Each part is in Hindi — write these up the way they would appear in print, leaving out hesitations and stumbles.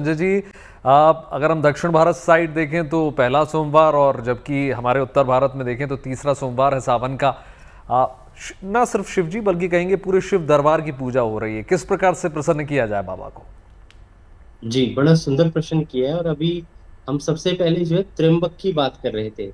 संजय जी, अगर हम दक्षिण भारत साइड देखें तो पहला सोमवार, और जबकि हमारे उत्तर भारत में देखें तो तीसरा सोमवार है सावन का। ना सिर्फ शिव जी बल्कि कहेंगे पूरे शिव दरबार की पूजा हो रही है। किस प्रकार से प्रसन्न किया जाए बाबा को? जी, बड़ा सुंदर प्रश्न किया है। और अभी हम सबसे पहले जो है त्र्यंबक की बात कर रहे थे,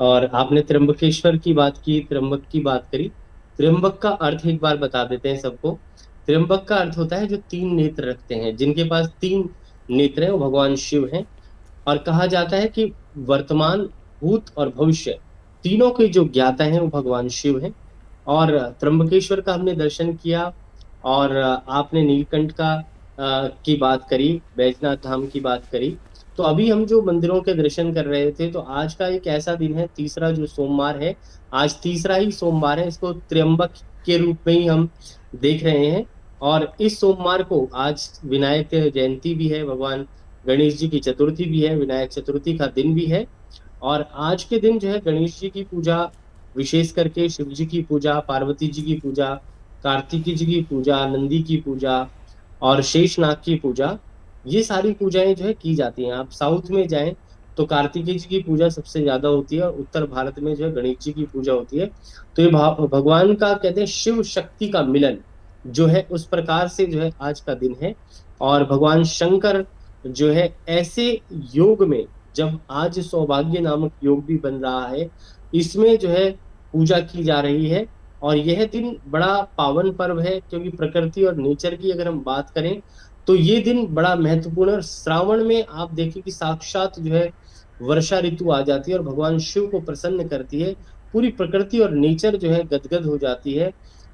और आपने त्र्यंबकेश्वर की बात की, त्र्यंबक की बात करी। त्र्यंबक का अर्थ एक बार बता देते हैं सबको। त्र्यंबक का अर्थ होता है जो तीन नेत्र रखते हैं, जिनके पास तीन नेत्र हैं, वो भगवान शिव हैं। और कहा जाता है कि वर्तमान, भूत और भविष्य तीनों के जो ज्ञाता हैं वो भगवान शिव हैं। और त्र्यंबकेश्वर का हमने दर्शन किया, और आपने नीलकंठ का की बात करी, बैजनाथ धाम की बात करी। तो अभी हम जो मंदिरों के दर्शन कर रहे थे, तो आज का एक ऐसा दिन है, तीसरा जो सोमवार है, आज तीसरा ही सोमवार है, इसको त्र्यंबक के रूप में ही हम देख रहे हैं। और इस सोमवार को आज विनायक जयंती भी है, भगवान गणेश जी की चतुर्थी भी है, विनायक चतुर्थी का दिन भी है। और आज के दिन जो है गणेश जी की पूजा, विशेष करके शिव जी की पूजा, पार्वती जी की पूजा, कार्तिकी जी की पूजा, नंदी की पूजा और शेषनाग की पूजा, ये सारी पूजाएं जो है की जाती हैं। आप साउथ में जाएं तो कार्तिकेय जी की पूजा सबसे ज्यादा होती है, और उत्तर भारत में जो है गणेश जी की पूजा होती है। तो ये भगवान का, कहते हैं, शिव शक्ति का मिलन जो है, उस प्रकार से जो है आज का दिन है। और भगवान शंकर जो है ऐसे योग में, जब आज सौभाग्य नामक योग भी बन रहा है, इसमें जो है पूजा की जा रही है। और यह दिन बड़ा पावन पर्व है, क्योंकि प्रकृति और नेचर की अगर हम बात करें तो ये दिन बड़ा महत्वपूर्ण है। और श्रावण में आप देखिए कि साक्षात जो है वर्षा ऋतु आ जाती है और भगवान शिव को प्रसन्न करती है। पूरी प्रकृति और नेचर जो है गदगद हो जाती है।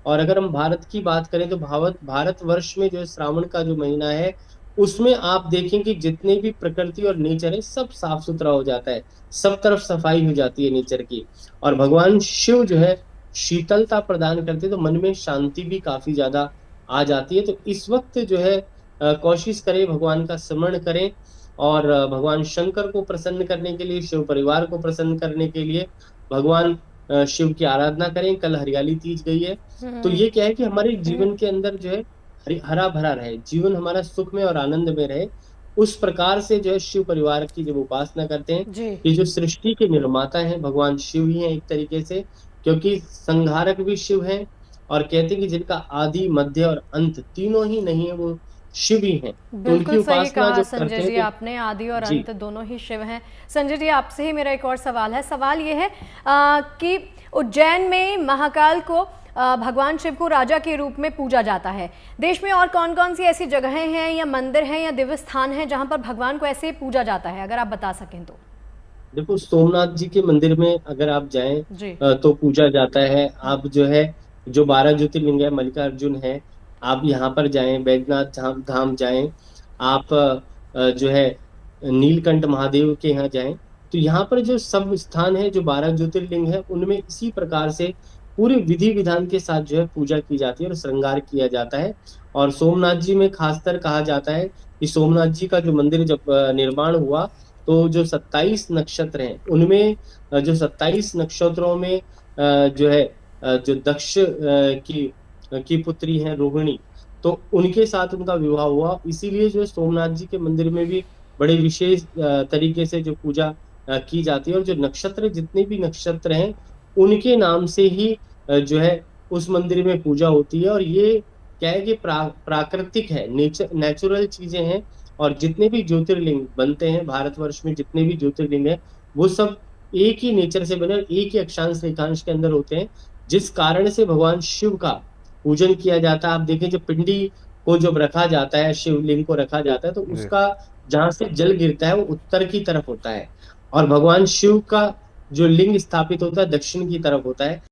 और अगर हम भारत की बात करें तो भारत वर्ष में जो है श्रावण का जो महीना है, उसमें आप देखें कि जितने भी प्रकृति और नेचर है, सब साफ सुथरा हो जाता है, सब तरफ सफाई हो जाती है नेचर की। और भगवान शिव जो है शीतलता प्रदान करते हैं, तो मन में शांति भी काफी ज्यादा आ जाती है। तो इस वक्त जो है कोशिश करें, भगवान का स्मरण करें, और भगवान शंकर को प्रसन्न करने के लिए, शिव परिवार को प्रसन्न करने के लिए भगवान शिव की आराधना करें। कल हरियाली तीज गई है, तो ये क्या है कि हमारे जीवन के अंदर जो है हरा भरा रहे, जीवन हमारा सुख में और आनंद में रहे। उस प्रकार से जो है शिव परिवार की जब उपासना करते हैं, जी। ये जो सृष्टि के निर्माता हैं भगवान शिव ही हैं एक तरीके से, क्योंकि संहारक भी शिव हैं। और कहते हैं कि जिनका आदि, मध्य और अंत तीनों ही नहीं है, वो शिव ही हैं। तो उनकी बिल्कुल सही उपासना कहा जब संजय करते हैं जी, तो आपने आदि और जी। अंत दोनों ही शिव हैं। संजय जी, आपसे ही मेरा एक और सवाल है। सवाल ये है कि उज्जैन में महाकाल को भगवान शिव को राजा के रूप में पूजा जाता है। देश में और कौन कौन सी ऐसी जगहें हैं या मंदिर हैं या दिव्य स्थान हैं जहां पर भगवान को ऐसे पूजा जाता है, अगर आप बता सकें तो? देखो, सोमनाथ जी के मंदिर में अगर आप जाएं जी। तो पूजा जाता है। आप जो है, जो 12 ज्योतिर्लिंग है, मल्लिकार्जुन है, आप यहाँ पर जाएं, बैजनाथ धाम धाम जाएं। आप जो है नीलकंठ महादेव के यहाँ जाएं। तो यहाँ पर जो सब स्थान है, जो 12 ज्योतिर्लिंग है, उनमें इसी प्रकार से पूरे विधि विधान के साथ जो है पूजा की जाती है और श्रृंगार किया जाता है। और सोमनाथ जी में खासकर कहा जाता है कि सोमनाथ जी का जो मंदिर जब निर्माण हुआ, तो जो 27 नक्षत्र हैं, उनमें जो 27 नक्षत्रों में जो है जो दक्ष की पुत्री है रोहिणी, तो उनके साथ उनका विवाह हुआ। इसीलिए जो है सोमनाथ जी के मंदिर में भी बड़े विशेष तरीके से जो पूजा की जाती है। और जो नक्षत्र, जितने भी नक्षत्र हैं, उनके नाम से ही जो है उस मंदिर में पूजा होती है। और ये क्या है कि प्राकृतिक है, नेचुरल चीजें हैं। और जितने भी ज्योतिर्लिंग बनते हैं भारतवर्ष में, जितने भी ज्योतिर्लिंग है, वो सब एक ही नेचर से बने और एक ही अक्षांश रेखांश के अंदर होते हैं, जिस कारण से भगवान शिव का पूजन किया जाता है। आप देखें, जब पिंडी को जब रखा जाता है, शिवलिंग को रखा जाता है, तो जी। उसका जहां से जल गिरता है वो उत्तर की तरफ होता है, और भगवान शिव का जो लिंग स्थापित होता है दक्षिण की तरफ होता है।